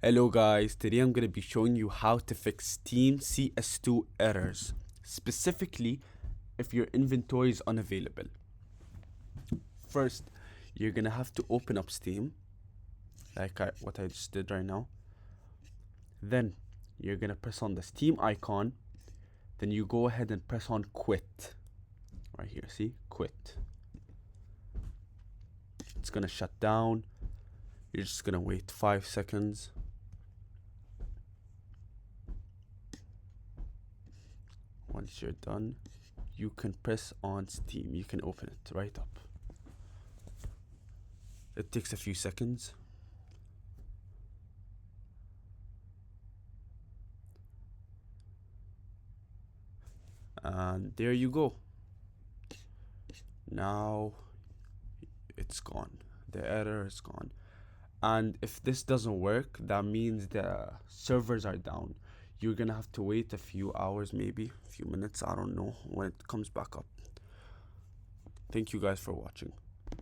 Hello guys, today I'm going to be showing you how to fix Steam CS2 errors, specifically if your inventory is unavailable. First, you're going to have to open up Steam, like what I just did right now. Then, you're going to press on the Steam icon, then you go ahead and press on quit. Right here, see? Quit. It's going to shut down. You're just going to wait 5 seconds. Once you're done, you can press on Steam. You can open it right up. It takes a few seconds. And there you go. Now it's gone. The error is gone. And if this doesn't work, that means the servers are down. You're gonna have to wait a few hours, maybe a few minutes, I don't know, when it comes back up. Thank you guys for watching.